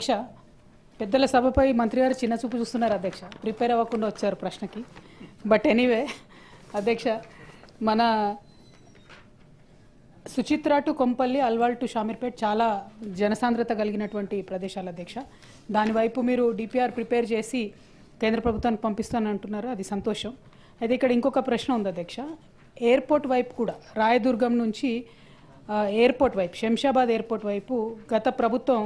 అధ్యక్ష పెద్దల సభపై మంత్రి గారు చిన్న చూపు చూస్తున్నారు అధ్యక్ష. ప్రిపేర్ అవ్వకుండా వచ్చారు ప్రశ్నకి. బట్ ఎనీవే అధ్యక్ష, మన సుచిత్ర టు కొంపల్లి, అల్వాల్ టు షామీర్పేట్ చాలా జనసాంద్రత కలిగినటువంటి ప్రదేశాలు అధ్యక్ష. దానివైపు మీరు డిపిఆర్ ప్రిపేర్ చేసి కేంద్ర ప్రభుత్వానికి పంపిస్తానంటున్నారు, అది సంతోషం. అయితే ఇక్కడ ఇంకొక ప్రశ్న ఉంది అధ్యక్ష. ఎయిర్పోర్ట్ వైపు కూడా రాయదుర్గం నుంచి ఎయిర్పోర్ట్ వైపు, శంషాబాద్ ఎయిర్పోర్ట్ వైపు గత ప్రభుత్వం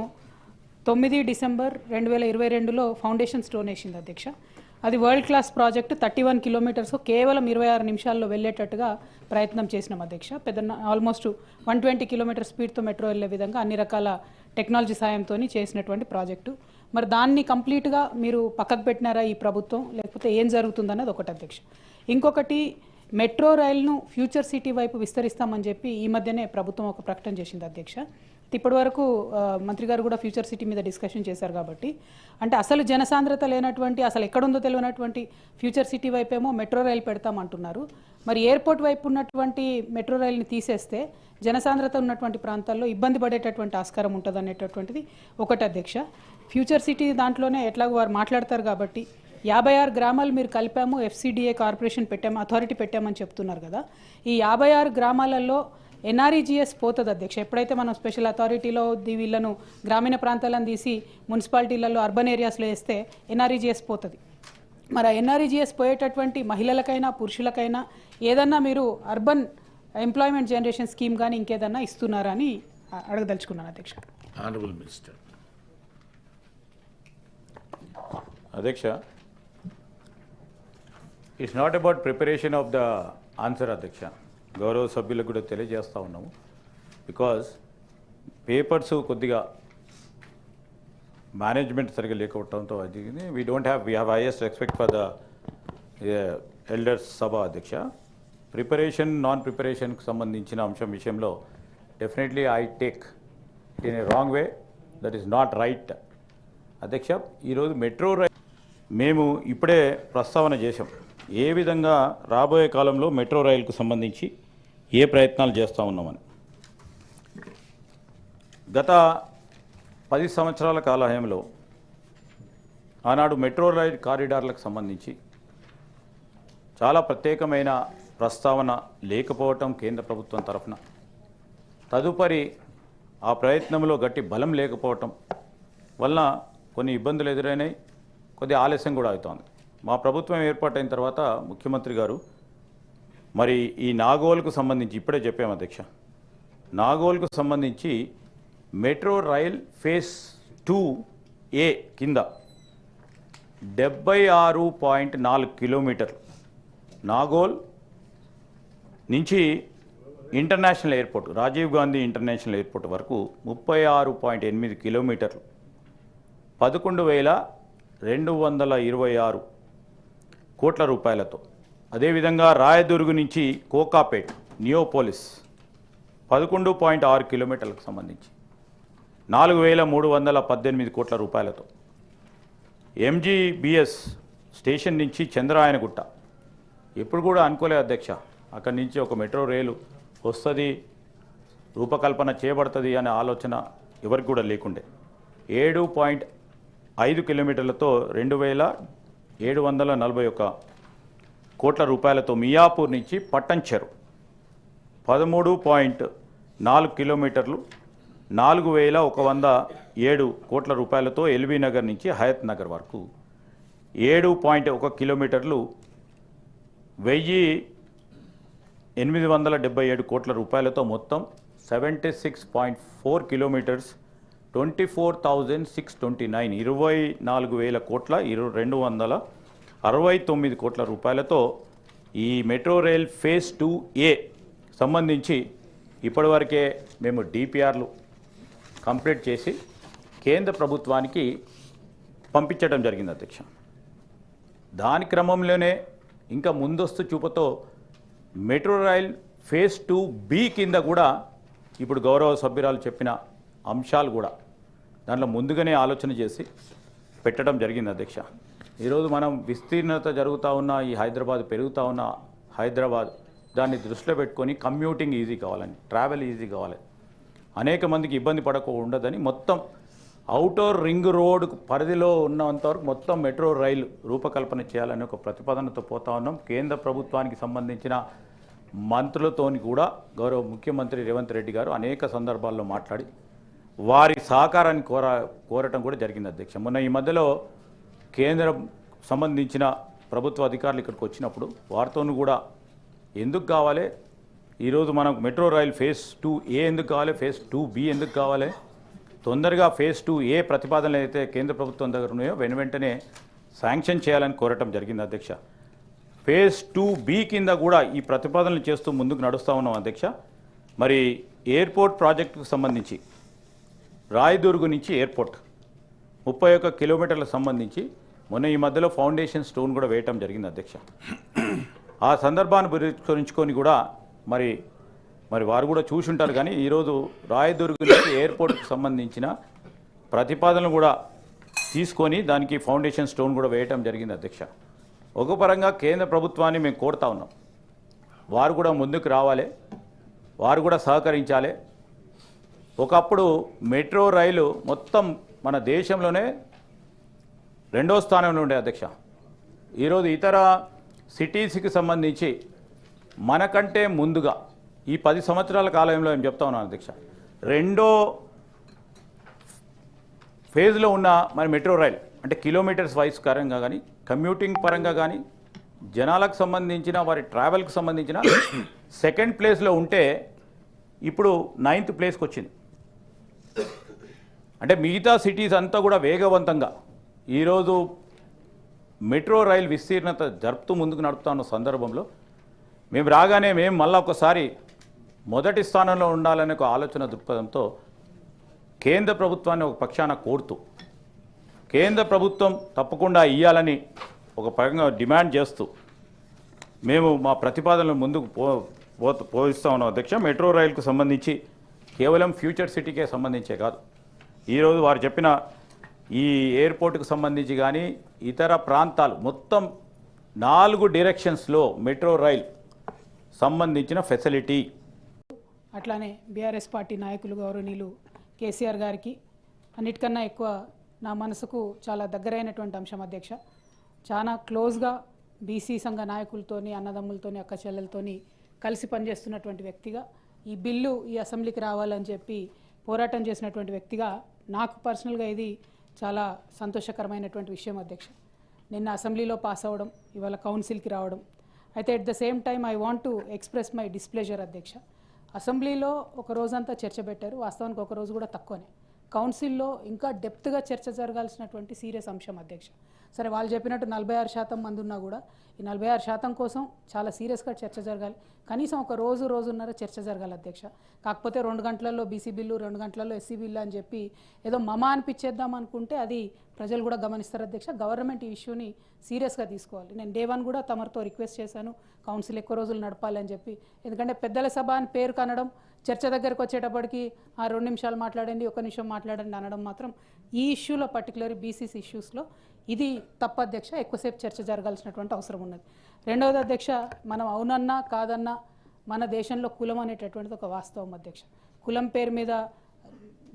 9 డిసెంబర్ 2022లో ఫౌండేషన్ స్టోన్ వేసింది అధ్యక్ష. అది వరల్డ్ క్లాస్ ప్రాజెక్ట్. 31 కిలోమీటర్స్ కేవలం 26 నిమిషాల్లో వెళ్ళేటట్టుగా ప్రయత్నం చేసినాం అధ్యక్ష. ఆల్మోస్ట్ 120 కిలోమీటర్ స్పీడ్తో మెట్రో వెళ్ళే విధంగా అన్ని రకాల టెక్నాలజీ సాయంతో చేసినటువంటి ప్రాజెక్టు. మరి దాన్ని కంప్లీట్గా మీరు పక్కకు పెట్టినారా ఈ ప్రభుత్వం, లేకపోతే ఏం జరుగుతుందన్నది ఒకటి అధ్యక్ష. ఇంకొకటి, మెట్రో రైలును ఫ్యూచర్ సిటీ వైపు విస్తరిస్తామని చెప్పి ఈ మధ్యనే ప్రభుత్వం ఒక ప్రకటన చేసింది అధ్యక్ష. ఇప్పటి వరకు మంత్రి గారు కూడా ఫ్యూచర్ సిటీ మీద డిస్కషన్ చేశారు కాబట్టి, అంటే అసలు జనసాంద్రత లేనటువంటి, అసలు ఎక్కడుందో తెలియనటువంటి ఫ్యూచర్ సిటీ వైపేమో మెట్రో రైలు పెడతామంటున్నారు. మరి ఎయిర్పోర్ట్ వైపు ఉన్నటువంటి మెట్రో రైలుని తీసేస్తే జనసాంద్రత ఉన్నటువంటి ప్రాంతాల్లో ఇబ్బంది పడేటటువంటి ఆస్కారం ఉంటుంది అనేటటువంటిది ఒకటి అధ్యక్ష. ఫ్యూచర్ సిటీ దాంట్లోనే ఎట్లాగో వారు మాట్లాడతారు కాబట్టి 56 గ్రామాలు మీరు కలిపాము, ఎఫ్సిడిఏ కార్పొరేషన్ పెట్టాము, అథారిటీ పెట్టామని చెప్తున్నారు కదా. ఈ 56 గ్రామాలలో ఎన్ఆర్ఈజిఎస్ పోతుంది అధ్యక్ష. ఎప్పుడైతే మనం స్పెషల్ అథారిటీలో వీళ్ళను గ్రామీణ ప్రాంతాలను తీసి మున్సిపాలిటీలలో అర్బన్ ఏరియాస్లో వేస్తే ఎన్ఆర్ఈజిఎస్ పోతుంది. మరి ఆ ఎన్ఆర్ఈజిఎస్ పోయేటటువంటి మహిళలకైనా పురుషులకైనా ఏదన్నా మీరు అర్బన్ ఎంప్లాయ్మెంట్ జనరేషన్ స్కీమ్ కానీ ఇంకేదన్నా ఇస్తున్నారా అని అడగదలుచుకున్నాను అధ్యక్ష. Honourable minister. అధ్యక్ష, it's not about preparation of the answer అధ్యక్ష. గౌరవ సభ్యులకు కూడా తెలియజేస్తూ ఉన్నాము. బికాజ్ పేపర్స్ కొద్దిగా మేనేజ్మెంట్ సరిగ్గా లేకపోవడంతో అది we have highest respect for the elders సభ అధ్యక్ష. ప్రిపరేషన్ నాన్ ప్రిపరేషన్కి సంబంధించిన అంశం విషయంలో definitely I take it in a wrong way, that is not right అధ్యక్ష. ఈరోజు మెట్రో రైల్ మేము ఇప్పుడే ప్రస్తావన చేశాం. ఏ విధంగా రాబోయే కాలంలో మెట్రో రైలుకు సంబంధించి ఏ ప్రయత్నాలు చేస్తూ ఉన్నామని. గత 10 సంవత్సరాల కాలహయంలో ఆనాడు మెట్రో రైల్ కారిడార్లకు సంబంధించి చాలా ప్రత్యేకమైన ప్రస్తావన లేకపోవటం కేంద్ర ప్రభుత్వం తరఫున, తదుపరి ఆ ప్రయత్నంలో గట్టి బలం లేకపోవటం వలన కొన్ని ఇబ్బందులు ఎదురైనాయి, కొద్ది ఆలస్యం కూడా అవుతోంది. మా ప్రభుత్వం ఏర్పాటైన తర్వాత ముఖ్యమంత్రి గారు మరి ఈ నాగోల్కు సంబంధించి ఇప్పుడే చెప్పాము అధ్యక్ష, నాగోల్కు సంబంధించి మెట్రో రైల్ ఫేజ్ 2A కింద 76.4 కిలోమీటర్లు నాగోల్ నుంచి international airport, Rajiv Gandhi international airport వరకు 36.8 కిలోమీటర్లు 11,226 కోట్ల రూపాయలతో. అదేవిధంగా రాయదుర్గ్ నుంచి కోకాపేట్ నియోపోలిస్ 11.6 కిలోమీటర్లకు సంబంధించి 4,318 కోట్ల రూపాయలతో. ఎంజీబీఎస్ స్టేషన్ నుంచి చంద్రాయనగుట్ట ఎప్పుడు కూడా అనుకోలే అధ్యక్ష, అక్కడి నుంచి ఒక మెట్రో రైలు వస్తుంది, రూపకల్పన చేయబడుతుంది అనే ఆలోచన ఎవరికి కూడా లేకుండే. 7.5 కిలోమీటర్లతో 2,741 కోట్ల రూపాయలతో మియాపూర్ నుంచి పట్టంచెరు 13.4 కిలోమీటర్లు 4,107 కోట్ల రూపాయలతో. ఎల్బీ నగర్ నుంచి హయత్ నగర్ వరకు 7.1 కిలోమీటర్లు 1,877 కోట్ల రూపాయలతో మొత్తం 76.4 కిలోమీటర్స్ 24,629 24,000 కోట్ల 269 కోట్ల రూపాయలతో ఈ మెట్రో రైల్ ఫేజ్ 2A సంబంధించి ఇప్పటివరకే మేము డిపిఆర్లు కంప్లీట్ చేసి కేంద్ర ప్రభుత్వానికి పంపించడం జరిగింది అధ్యక్ష. దాని క్రమంలోనే ఇంకా ముందస్తు చూపుతో మెట్రో రైల్ ఫేజ్ 2B కింద కూడా ఇప్పుడు గౌరవ సభ్యురాలు చెప్పిన అంశాలు కూడా దాంట్లో ముందుగానే ఆలోచన చేసి పెట్టడం జరిగింది అధ్యక్ష. ఈరోజు మనం విస్తీర్ణత జరుగుతూ ఉన్న ఈ హైదరాబాద్ పెరుగుతూ ఉన్న హైదరాబాద్ దాన్ని దృష్టిలో పెట్టుకొని కమ్యూటింగ్ ఈజీ కావాలని, ట్రావెల్ ఈజీ కావాలి, అనేక మందికి ఇబ్బంది పడకుండా ఉండదని మొత్తం ఔటర్ రింగ్ రోడ్ పరిధిలో ఉన్నంతవరకు మొత్తం మెట్రో రైలు రూపకల్పన చేయాలని ఒక ప్రతిపాదనతో పోతా ఉన్నాం. కేంద్ర ప్రభుత్వానికి సంబంధించిన మంత్రులతోని కూడా గౌరవ ముఖ్యమంత్రి రేవంత్ రెడ్డి గారు అనేక సందర్భాల్లో మాట్లాడి వారి సహకారాన్ని కోరటం కూడా జరిగింది అధ్యక్ష. మొన్న ఈ మధ్యలో కేంద్రం సంబంధించిన ప్రభుత్వ అధికారులు ఇక్కడికి వచ్చినప్పుడు వారితోనూ కూడా ఎందుకు కావాలి, ఈరోజు మనకు మెట్రో రైల్ ఫేజ్ 2A ఎందుకు కావాలి, ఫేజ్ 2B ఎందుకు కావాలి, తొందరగా ఫేజ్ 2A ప్రతిపాదనలు అయితే కేంద్ర ప్రభుత్వం దగ్గర ఉన్నాయో వెంటనే శాంక్షన్ చేయాలని కోరటం జరిగింది అధ్యక్ష. ఫేజ్ 2B కింద కూడా ఈ ప్రతిపాదనలు చేస్తూ ముందుకు నడుస్తూ ఉన్నాం అధ్యక్ష. మరి ఎయిర్పోర్ట్ ప్రాజెక్టుకు సంబంధించి రాయదుర్గు నుంచి ఎయిర్పోర్ట్ 31 కిలోమీటర్లకు సంబంధించి మొన్న ఈ మధ్యలో ఫౌండేషన్ స్టోన్ కూడా వేయటం జరిగింది అధ్యక్ష. ఆ సందర్భాన్ని పురస్కరించుకొని కూడా మరి వారు కూడా చూసి ఉంటారు. కానీ ఈరోజు రాయదుర్గు నుంచి ఎయిర్పోర్ట్కి సంబంధించిన ప్రతిపాదనలు కూడా తీసుకొని దానికి ఫౌండేషన్ స్టోన్ కూడా వేయటం జరిగింది అధ్యక్ష. ఒక పరంగా కేంద్ర ప్రభుత్వాన్ని మేము కోరుతా ఉన్నాం, వారు కూడా ముందుకు రావాలి, వారు కూడా సహకరించాలి. ఒకప్పుడు మెట్రో రైలు మొత్తం మన దేశంలోనే 2వ స్థానంలో ఉండే అధ్యక్ష. ఈరోజు ఇతర సిటీస్కి సంబంధించి మనకంటే ముందుగా ఈ 10 సంవత్సరాల కాలంలో ఏం చెప్తా ఉన్నాను అధ్యక్ష, 2వ ఫేజ్లో ఉన్న మరి మెట్రో రైల్ అంటే కిలోమీటర్స్ వైజ్ పరంగా కానీ కమ్యూటింగ్ పరంగా కానీ జనాలకు సంబంధించిన వారి ట్రావెల్కి సంబంధించిన 2nd ప్లేస్లో ఉంటే ఇప్పుడు 9th ప్లేస్కి వచ్చింది. అంటే మిగతా సిటీస్ అంతా కూడా వేగవంతంగా ఈరోజు మెట్రో రైల్ విస్తీర్ణత జరుపుతూ ముందుకు నడుపుతా ఉన్న సందర్భంలో మేము రాగానే మేము మళ్ళీ ఒకసారి మొదటి స్థానంలో ఉండాలనే ఒక ఆలోచన దృక్పథంతో కేంద్ర ప్రభుత్వాన్ని ఒక పక్షాన కోరుతూ కేంద్ర ప్రభుత్వం తప్పకుండా ఇవ్వాలని ఒక పరంగా డిమాండ్ చేస్తూ మేము మా ప్రతిపాదనలు ముందుకు పోయిస్తూ ఉన్నాం అధ్యక్ష. మెట్రో రైలుకు సంబంధించి కేవలం ఫ్యూచర్ సిటీకే సంబంధించే కాదు, ఈరోజు వారు చెప్పిన ఈ ఎయిర్పోర్ట్కు సంబంధించి కానీ ఇతర ప్రాంతాలు మొత్తం 4 డైరెక్షన్స్లో మెట్రో రైల్ సంబంధించిన ఫెసిలిటీ. అట్లానే బీఆర్ఎస్ పార్టీ నాయకులు గౌరవనీయులు కేసీఆర్ గారికి అన్నిటికన్నా ఎక్కువ నా మనసుకు చాలా దగ్గరైనటువంటి అంశం అధ్యక్ష. చాలా క్లోజ్గా బీసీ సంఘ నాయకులతోని, అన్నదమ్ములతోని, అక్క చెల్లెలతోని కలిసి పనిచేస్తున్నటువంటి వ్యక్తిగా ఈ బిల్లు ఈ అసెంబ్లీకి రావాలని చెప్పి పోరాటం చేసినటువంటి వ్యక్తిగా నాకు పర్సనల్గా ఇది చాలా సంతోషకరమైనటువంటి విషయం అధ్యక్ష. నిన్న అసెంబ్లీలో పాస్ అవ్వడం, ఇవాళ కౌన్సిల్కి రావడం. అయితే at the same time I want to express my displeasure అధ్యక్ష. అసెంబ్లీలో ఒక రోజంతా చర్చ పెట్టారు, వాస్తవానికి ఒక రోజు కూడా తక్కువనే. కౌన్సిల్లో ఇంకా డెప్త్గా చర్చ జరగాల్సినటువంటి సీరియస్ అంశం అధ్యక్ష. సరే, వాళ్ళు చెప్పినట్టు 46% మంది ఉన్నా కూడా ఈ 46% కోసం చాలా సీరియస్గా చర్చ జరగాలి. కనీసం ఒక రోజున్నర చర్చ జరగాలి అధ్యక్ష. కాకపోతే 2 గంటలలో బీసీ బిల్లు, 2 గంటలలో ఎస్సీ బిల్లు అని చెప్పి ఏదో అనిపించేద్దాం అనుకుంటే అది ప్రజలు కూడా గమనిస్తారు అధ్యక్ష. గవర్నమెంట్ ఈ ఇష్యూని సీరియస్గా తీసుకోవాలి. నేను డే 1 కూడా తమరితో రిక్వెస్ట్ చేశాను కౌన్సిల్ ఎక్కువ రోజులు నడపాలి అని చెప్పి. ఎందుకంటే పెద్దల సభ అని పేరు కనడం, చర్చ దగ్గరకు వచ్చేటప్పటికి 2 నిమిషాలు మాట్లాడండి, 1 నిమిషం మాట్లాడండి అనడం మాత్రం ఈ ఇష్యూలో పర్టికులర్ బీసీసీ ఇష్యూస్లో ఇది తప్పు అధ్యక్ష. ఎక్కువసేపు చర్చ జరగాల్సినటువంటి అవసరం ఉన్నది. రెండవది అధ్యక్ష, మనం అవునన్నా కాదన్నా మన దేశంలో కులం అనేటటువంటిది ఒక వాస్తవం అధ్యక్ష. కులం పేరు మీద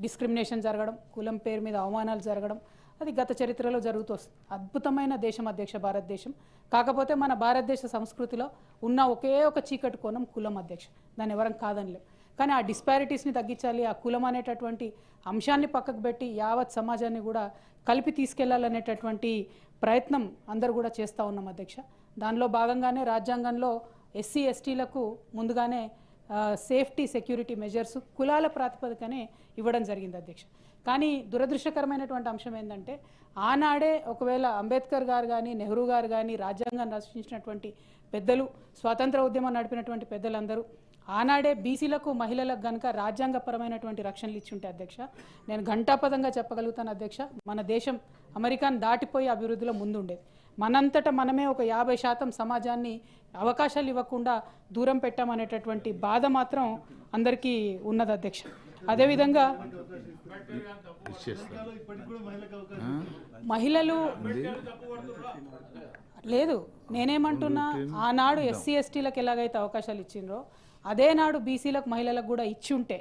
డిస్క్రిమినేషన్ జరగడం, కులం పేరు మీద అవమానాలు జరగడం అది గత చరిత్రలో జరుగుతూ వస్తుంది. అద్భుతమైన దేశం అధ్యక్ష భారతదేశం. కాకపోతే మన భారతదేశ సంస్కృతిలో ఉన్న ఒకే ఒక చీకటి కోణం కులం అధ్యక్ష. దాన్ని ఎవరం కాదనిలేం. కానీ ఆ డిస్పారిటీస్ని తగ్గించాలి, ఆ కులం అనేటటువంటి అంశాన్ని పక్కకు పెట్టి యావత్ సమాజాన్ని కూడా కలిపి తీసుకెళ్లాలనేటటువంటి ప్రయత్నం అందరూ కూడా చేస్తూ ఉన్నాం అధ్యక్ష. దానిలో భాగంగానే రాజ్యాంగంలో ఎస్సీ ఎస్టీలకు ముందుగానే సేఫ్టీ సెక్యూరిటీ మెజర్స్ కులాల ప్రాతిపదికనే ఇవ్వడం జరిగింది అధ్యక్ష. కానీ దురదృష్టకరమైనటువంటి అంశం ఏంటంటే ఆనాడే ఒకవేళ అంబేద్కర్ గారు కానీ, నెహ్రూ గారు కానీ, రాజ్యాంగాన్ని రచించినటువంటి పెద్దలు, స్వాతంత్ర ఉద్యమం నడిపినటువంటి పెద్దలందరూ ఆనాడే బీసీలకు, మహిళలకు కనుక రాజ్యాంగపరమైనటువంటి రక్షణలు ఇచ్చి ఉంటే అధ్యక్ష, నేను ఘంటాపదంగా చెప్పగలుగుతాను అధ్యక్ష, మన దేశం అమెరికాను దాటిపోయి అభివృద్ధిలో ముందుండేది. మనంతట మనమే ఒక 50% సమాజాన్ని అవకాశాలు ఇవ్వకుండా దూరం పెట్టామనేటటువంటి బాధ మాత్రం అందరికీ ఉన్నది అధ్యక్ష. అదేవిధంగా మహిళలు లేదు, నేనేమంటున్నా, ఆనాడు ఎస్సీ ఎస్టీలకు ఎలాగైతే అవకాశాలు ఇచ్చిండ్రో అదే నాడు బీసీలకు, మహిళలకు కూడా ఇచ్చి ఉంటే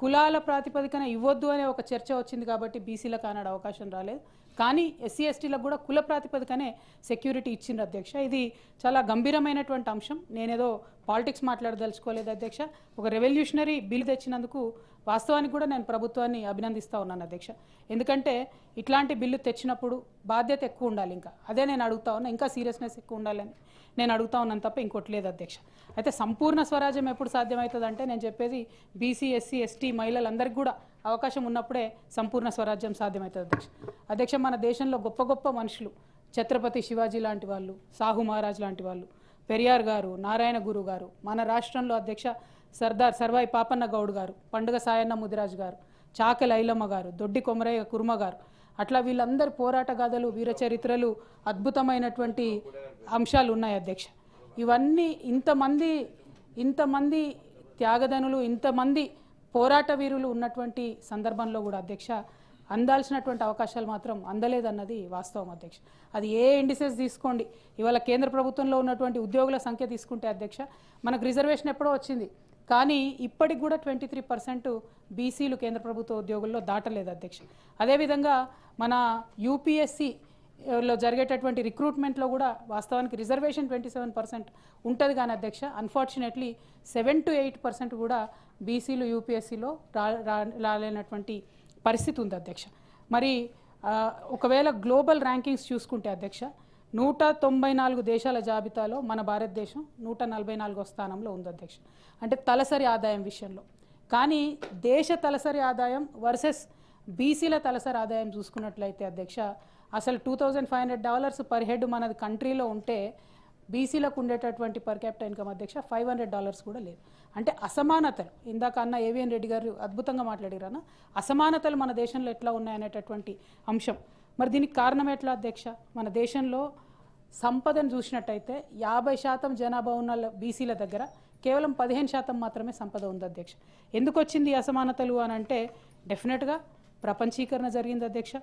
కులాల ప్రాతిపదికన ఇవ్వద్దు అనే ఒక చర్చ వచ్చింది కాబట్టి బీసీలకు ఆనాడు అవకాశం రాలేదు. కానీ ఎస్సీ ఎస్టీలకు కూడా కుల ప్రాతిపదికనే సెక్యూరిటీ ఇచ్చింది అధ్యక్ష. ఇది చాలా గంభీరమైనటువంటి అంశం. నేనేదో పాలిటిక్స్ మాట్లాడదలుచుకోలేదు అధ్యక్ష. ఒక రెవల్యూషనరీ బిల్ తెచ్చినందుకు వాస్తవానికి కూడా నేను ప్రభుత్వాన్ని అభినందిస్తూ ఉన్నాను అధ్యక్ష. ఎందుకంటే ఇట్లాంటి బిల్లు తెచ్చినప్పుడు బాధ్యత ఎక్కువ ఉండాలి. ఇంకా అదే నేను అడుగుతా ఉన్నా, ఇంకా సీరియస్నెస్ ఎక్కువ ఉండాలని నేను అడుగుతా ఉన్నాను తప్ప ఇంకోటి లేదు అధ్యక్ష. అయితే సంపూర్ణ స్వరాజ్యం ఎప్పుడు సాధ్యమవుతుంది అంటే నేను చెప్పేది బీసీ ఎస్సీ ఎస్టీ మహిళలందరికీ కూడా అవకాశం ఉన్నప్పుడే సంపూర్ణ స్వరాజ్యం సాధ్యమవుతుంది అధ్యక్ష. అధ్యక్ష, మన దేశంలో గొప్ప గొప్ప మనుషులు, ఛత్రపతి శివాజీ లాంటి వాళ్ళు, సాహు మహారాజ్ లాంటి వాళ్ళు, పెరియార్ గారు, నారాయణ గురు గారు, మన రాష్ట్రంలో అధ్యక్ష సర్దార్ సర్వాయి పాపన్న గౌడ్ గారు, పండుగ సాయన్న ముదిరాజు గారు, చాకలి ఐలమ్మ గారు, దొడ్డి కొమరయ్య కుర్మ గారు, అట్లా వీళ్ళందరి పోరాట గాథలు, వీర చరిత్రలు, అద్భుతమైనటువంటి అంశాలు ఉన్నాయి అధ్యక్ష. ఇవన్నీ ఇంతమంది త్యాగదనులు, ఇంతమంది పోరాట వీరులు ఉన్నటువంటి సందర్భంలో కూడా అధ్యక్ష అందాల్సినటువంటి అవకాశాలు మాత్రం అందలేదన్నది వాస్తవం అధ్యక్ష. అది ఏ ఇండిసెస్ తీసుకోండి, ఇవాళ కేంద్ర ప్రభుత్వంలో ఉన్నటువంటి ఉద్యోగుల సంఖ్య తీసుకుంటే అధ్యక్ష మనకు రిజర్వేషన్ ఎప్పుడో వచ్చింది, కానీ ఇప్పటికి కూడా 23% బీసీలు కేంద్ర ప్రభుత్వ ఉద్యోగుల్లో దాటలేదు అధ్యక్ష. అదేవిధంగా మన యూపీఎస్సీలో జరిగేటటువంటి రిక్రూట్మెంట్లో కూడా వాస్తవానికి రిజర్వేషన్ 27% ఉంటుంది కానీ అధ్యక్ష అన్ఫార్చునేట్లీ 7 to 8% కూడా బీసీలు యూపీఎస్సీలో రాలేనటువంటి పరిస్థితి ఉంది అధ్యక్ష. మరి ఒకవేళ గ్లోబల్ ర్యాంకింగ్స్ చూసుకుంటే అధ్యక్ష 194 దేశాల జాబితాలో మన భారతదేశం 144వ స్థానంలో ఉంది అధ్యక్ష. అంటే తలసరి ఆదాయం విషయంలో. కానీ దేశ తలసరి ఆదాయం వర్సెస్ బీసీల తలసరి ఆదాయం చూసుకున్నట్లయితే అధ్యక్ష అసలు $2,500 పర్ హెడ్ మనది కంట్రీలో ఉంటే బీసీలకు ఉండేటటువంటి పర్ క్యాపిటల్ ఇన్కమ్ అధ్యక్ష $500 కూడా లేదు. అంటే అసమానతలు, ఇందాక అన్న ఏవిఎన్ రెడ్డి గారు అద్భుతంగా మాట్లాడారన్న, అసమానతలు మన దేశంలో ఎట్లా ఉన్నాయనేటటువంటి అంశం. మరి దీనికి కారణం ఎట్లా అధ్యక్ష? మన దేశంలో సంపదను చూసినట్టయితే 50% జనాభా ఉన్న బీసీల దగ్గర కేవలం 15% మాత్రమే సంపద ఉంది అధ్యక్ష. ఎందుకు వచ్చింది అసమానతలు అని అంటే డెఫినెట్గా ప్రపంచీకరణ జరిగింది అధ్యక్ష,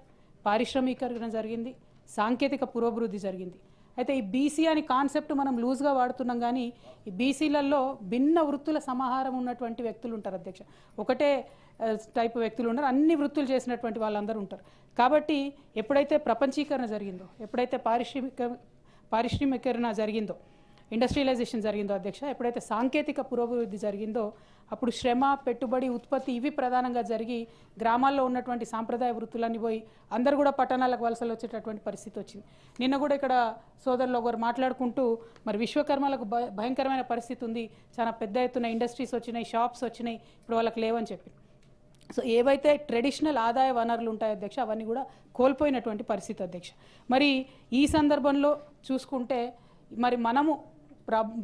పారిశ్రామికరణ జరిగింది, సాంకేతిక పురోభివృద్ధి జరిగింది. అయితే ఈ బీసీ అని కాన్సెప్ట్ మనం లూజ్గా వాడుతున్నాం, కానీ ఈ బీసీలలో భిన్న వృత్తుల సమాహారం ఉన్నటువంటి వ్యక్తులు ఉంటారు అధ్యక్ష. ఒకటే టైప్ వ్యక్తులు ఉన్నారు, అన్ని వృత్తులు చేసినటువంటి వాళ్ళందరూ ఉంటారు. కాబట్టి ఎప్పుడైతే ప్రపంచీకరణ జరిగిందో, ఎప్పుడైతే పారిశ్రామికరణ జరిగిందో, ఇండస్ట్రియలైజేషన్ జరిగిందో అధ్యక్ష, ఎప్పుడైతే సాంకేతిక పురోభివృద్ధి జరిగిందో అప్పుడు శ్రమ, పెట్టుబడి, ఉత్పత్తి ఇవి ప్రధానంగా జరిగి గ్రామాల్లో ఉన్నటువంటి సాంప్రదాయ వృత్తులన్నీ పోయి అందరూ కూడా పట్టణాలకు వలసలు వచ్చేటటువంటి పరిస్థితి వచ్చింది. నిన్న కూడా ఇక్కడ సోదరులు ఒకరు మాట్లాడుకుంటూ మరి విశ్వకర్మలకు భయంకరమైన పరిస్థితి ఉంది, చాలా పెద్ద ఎత్తున ఇండస్ట్రీస్ వచ్చినాయి, షాప్స్ వచ్చినాయి, ఇప్పుడు వాళ్ళకి లేవని చెప్పి. సో ఏవైతే ట్రెడిషనల్ ఆదాయ వనరులు ఉంటాయో అధ్యక్ష అవన్నీ కూడా కోల్పోయినటువంటి పరిస్థితి అధ్యక్ష. మరి ఈ సందర్భంలో చూసుకుంటే మరి మనము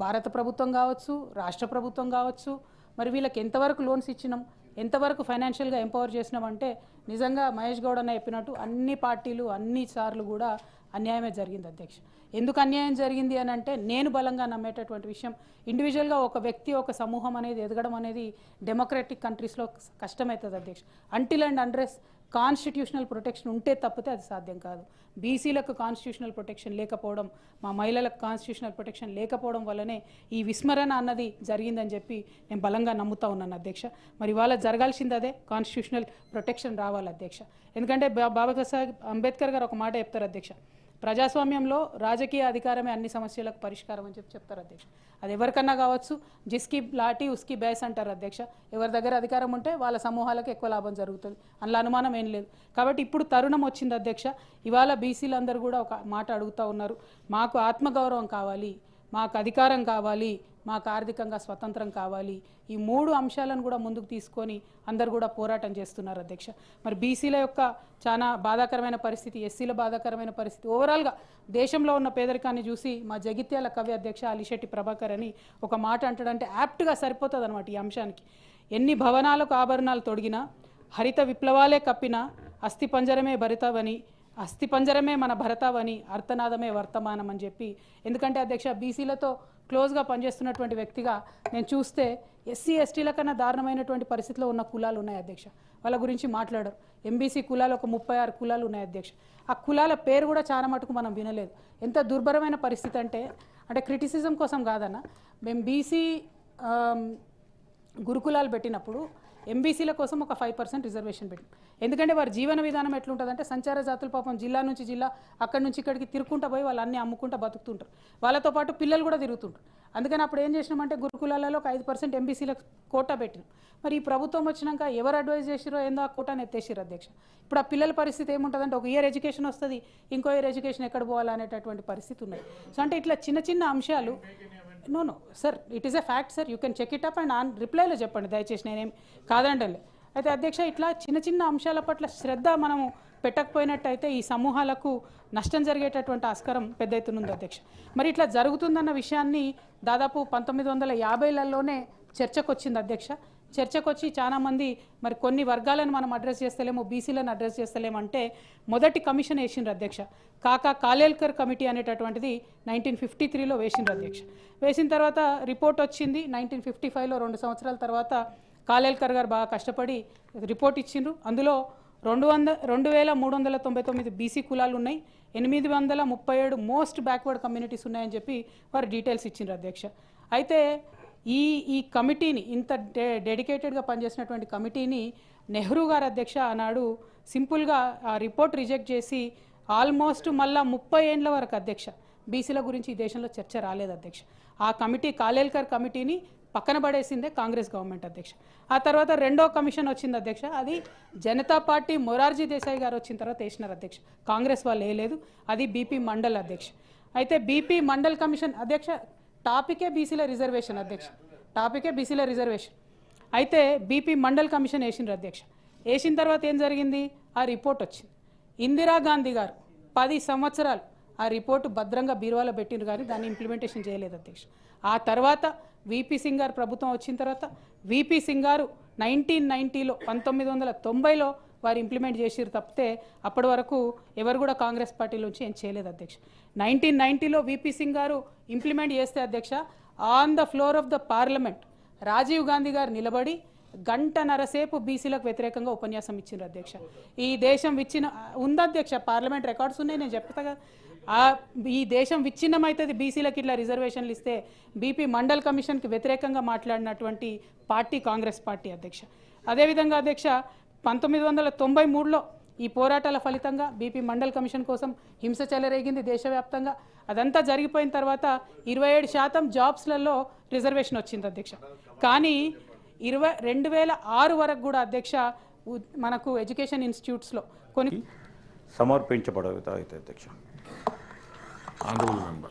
భారత ప్రభుత్వం కావచ్చు, రాష్ట్ర ప్రభుత్వం కావచ్చు, మరి వీళ్ళకి ఎంతవరకు లోన్స్ ఇచ్చినాం, ఎంతవరకు ఫైనాన్షియల్గా ఎంపవర్ చేసినాం అంటే నిజంగా మహేష్ గౌడ్ అన్న చెప్పినట్టు అన్ని పార్టీలు అన్ని సార్లు కూడా అన్యాయమే జరిగింది అధ్యక్ష. ఎందుకు అన్యాయం జరిగింది అని అంటే నేను బలంగా నమ్మేటటువంటి విషయం, ఇండివిజువల్గా ఒక వ్యక్తి ఒక సమూహం అనేది ఎదగడం అనేది డెమోక్రటిక్ కంట్రీస్లో కష్టమవుతుంది అధ్యక్ష. Until and unless constitutional protection ఉంటే తప్పితే అది సాధ్యం కాదు. బీసీలకు కాన్స్టిట్యూషనల్ ప్రొటెక్షన్ లేకపోవడం, మా మహిళలకు కాన్స్టిట్యూషనల్ ప్రొటెక్షన్ లేకపోవడం వల్లనే ఈ విస్మరణ అన్నది జరిగిందని చెప్పి నేను బలంగా నమ్ముతా ఉన్నాను అధ్యక్ష. మరి ఇవాళ జరగాల్సింది అదే, కాన్స్టిట్యూషనల్ ప్రొటెక్షన్ రావాలి అధ్యక్ష. ఎందుకంటే బాబాసాహెబ్ అంబేద్కర్ గారు ఒక మాట చెప్తారు అధ్యక్ష, ప్రజాస్వామ్యంలో రాజకీయ అధికారమే అన్ని సమస్యలకు పరిష్కారం అని చెప్తారు అధ్యక్ష. అది ఎవరికన్నా కావచ్చు, జిస్కి లాఠీ ఉస్కి బేస్ అంటారు అధ్యక్ష. ఎవరి దగ్గర అధికారం ఉంటే వాళ్ళ సమూహాలకు ఎక్కువ లాభం జరుగుతుంది, అందులో అనుమానం ఏం లేదు. కాబట్టి ఇప్పుడు తరుణం వచ్చింది అధ్యక్ష. ఇవాళ బీసీలందరూ కూడా ఒక మాట అడుగుతూ ఉన్నారు, మాకు ఆత్మగౌరవం కావాలి, మాకు అధికారం కావాలి, మాకు ఆర్థికంగా స్వతంత్రం కావాలి. ఈ 3 అంశాలను కూడా ముందుకు తీసుకొని అందరు కూడా పోరాటం చేస్తున్నారు అధ్యక్ష. మరి బీసీల యొక్క చాలా బాధాకరమైన పరిస్థితి, ఎస్సీల బాధాకరమైన పరిస్థితి, ఓవరాల్గా దేశంలో ఉన్న పేదరికాన్ని చూసి మా జగిత్యాల కవి అధ్యక్ష అలిశెట్టి ప్రభాకర్ అని ఒక మాట అంటాడంటే యాప్ట్గా సరిపోతుంది అనమాట ఈ అంశానికి. ఎన్ని భవనాలకు ఆభరణాలు తొడిగినా, హరిత విప్లవాలే కప్పినా, అస్థి పంజరమే భరితవని, అస్థి పంజరమే మన భరతావని, అర్థనాదమే వర్తమానం అని చెప్పి. ఎందుకంటే అధ్యక్ష బీసీలతో క్లోజ్గా పనిచేస్తున్నటువంటి వ్యక్తిగా నేను చూస్తే ఎస్సీ ఎస్టీల కన్నా దారుణమైనటువంటి పరిస్థితిలో ఉన్న కులాలు ఉన్నాయి అధ్యక్ష. వాళ్ళ గురించి మాట్లాడరు. ఎంబీసీ కులాలు ఒక 36 కులాలు ఉన్నాయి అధ్యక్ష. ఆ కులాల పేరు కూడా చాలా మటుకు మనం వినలేదు. ఎంత దుర్భరమైన పరిస్థితి అంటే క్రిటిసిజం కోసం కాదన్న, మేము బీసీ గురుకులాలు పెట్టినప్పుడు ఎంబీసీల కోసం ఒక 5% రిజర్వేషన్ పెట్టి, ఎందుకంటే వారి జీవన విధానం ఎట్లుంటుందంటే సంచార జాతుల పాపం జిల్లా నుంచి జిల్లా అక్కడి నుంచి ఇక్కడికి తిరుక్కుంటూ పోయి వాళ్ళు అన్నీ అమ్ముకుంటూ బతుకుతుంటారు, వాళ్ళతో పాటు పిల్లలు కూడా తిరుగుతుంటారు. అందుకని అప్పుడు ఏం చేసినామంటే గురుకులాలలో ఒక 5% ఎంబీసీలకు కోటా పెట్టినాం. మరి ఈ ప్రభుత్వం వచ్చినాక ఎవరు అడ్వైజ్ చేసిరో ఏందో ఆ కోటాను ఎత్తేసిరు అధ్యక్ష. ఇప్పుడు ఆ పిల్లల పరిస్థితి ఏముంటుందంటే ఒక ఇయర్ ఎడ్యుకేషన్ వస్తుంది, ఇంకో ఇయర్ ఎడ్యుకేషన్ ఎక్కడ పోవాలనేటటువంటి పరిస్థితి ఉన్నది. సో అంటే ఇట్లా చిన్న చిన్న అంశాలు. No sir, it is a fact sir, you can check it up and రిప్లైలో చెప్పండి దయచేసి, నేనేం కాదంటలే. అయితే అధ్యక్ష ఇట్లా చిన్న చిన్న అంశాల పట్ల శ్రద్ధ మనము పెట్టకపోయినట్టయితే ఈ సమూహాలకు నష్టం జరిగేటటువంటి ఆస్కారం పెద్ద ఎత్తున ఉంది అధ్యక్ష. మరి ఇట్లా జరుగుతుందన్న విషయాన్ని దాదాపు 1950లలోనే చర్చకు వచ్చింది అధ్యక్ష. చర్చకు వచ్చి చాలామంది మరి కొన్ని వర్గాలను మనం అడ్రస్ చేస్తలేమో, బీసీలను అడ్రస్ చేస్తలేమంటే మొదటి కమిషన్ వేసిండ్రు అధ్యక్ష. కాలేల్కర్ కమిటీ అనేటటువంటిది 1953లో వేసిండ్రు అధ్యక్ష. వేసిన తర్వాత రిపోర్ట్ వచ్చింది 1955లో, 2 సంవత్సరాల తర్వాత కాలేల్కర్ గారు బాగా కష్టపడి రిపోర్ట్ ఇచ్చిండ్రు. అందులో 2399 బీసీ కులాలు ఉన్నాయి, 837 మోస్ట్ బ్యాక్వర్డ్ కమ్యూనిటీస్ ఉన్నాయని చెప్పి వారు డీటెయిల్స్ ఇచ్చిండ్రు అధ్యక్ష. అయితే ఈ కమిటీని, ఇంత డెడికేటెడ్గా పనిచేసినటువంటి కమిటీని నెహ్రూ గారు అధ్యక్ష ఆనాడు సింపుల్గా ఆ రిపోర్ట్ రిజెక్ట్ చేసి ఆల్మోస్ట్ మళ్ళా 30 ఏండ్ల వరకు అధ్యక్ష బీసీల గురించి ఈ దేశంలో చర్చ రాలేదు అధ్యక్ష. ఆ కమిటీ, కాలేల్కర్ కమిటీని పక్కన పడేసిందే కాంగ్రెస్ గవర్నమెంట్ అధ్యక్ష. ఆ తర్వాత రెండో కమిషన్ వచ్చింది అధ్యక్ష, అది జనతా పార్టీ మొరార్జీ దేశాయ్ గారు వచ్చిన తర్వాత వేసినారు అధ్యక్ష, కాంగ్రెస్ వాళ్ళు వేయలేదు. అది బీపీ మండల్ అధ్యక్ష. అయితే బీపీ మండల్ కమిషన్ అధ్యక్ష టాపికే బీసీల రిజర్వేషన్ అధ్యక్ష, టాపికే బీసీల రిజర్వేషన్. అయితే బీపీ మండల్ కమిషన్ వేసిండ్రు అధ్యక్ష. వేసిన తర్వాత ఏం జరిగింది, ఆ రిపోర్ట్ వచ్చింది. ఇందిరాగాంధీ గారు 10 సంవత్సరాలు ఆ రిపోర్టు భద్రంగా బీరువాలో పెట్టిండ్రు కానీ దాన్ని ఇంప్లిమెంటేషన్ చేయలేదు అధ్యక్ష. ఆ తర్వాత వీపీ సింగ్ గారు ప్రభుత్వం వచ్చిన తర్వాత వీపీ సింగ్ గారు 1990లో 1990లో వారు ఇంప్లిమెంట్ చేసిరు తప్పితే అప్పటి వరకు ఎవరు కూడా కాంగ్రెస్ పార్టీలోంచి ఏం చేయలేదు అధ్యక్ష. 1990లో వీపీ సింగ్ గారు ఇంప్లిమెంట్ చేస్తే అధ్యక్ష, on the floor of the parliament Rajiv Gandhi గారు నిలబడి 1.5 గంటల సేపు బీసీలకు వ్యతిరేకంగా ఉపన్యాసం ఇచ్చిండ్రు అధ్యక్ష. ఈ దేశం ఉంది అధ్యక్ష, పార్లమెంట్ రికార్డ్స్ ఉన్నాయి, నేను చెప్తా కదా. ఈ దేశం విచ్ఛిన్నమవుతుంది బీసీలకు ఇట్లా రిజర్వేషన్లు ఇస్తే. బీపీ మండల్ కమిషన్కి వ్యతిరేకంగా మాట్లాడినటువంటి పార్టీ కాంగ్రెస్ పార్టీ అధ్యక్ష. అదేవిధంగా అధ్యక్ష 1993లో ఈ పోరాటాల ఫలితంగా బీపీ మండల్ కమిషన్ కోసం హింస చెలరేగింది దేశవ్యాప్తంగా. అదంతా జరిగిపోయిన తర్వాత 27% జాబ్స్లలో రిజర్వేషన్ వచ్చింది అధ్యక్ష. కానీ 2006 వరకు కూడా అధ్యక్ష మనకు ఎడ్యుకేషన్ ఇన్స్టిట్యూట్స్లో కొన్ని సమర్పించబడతాయి అధ్యక్ష. Honorable member.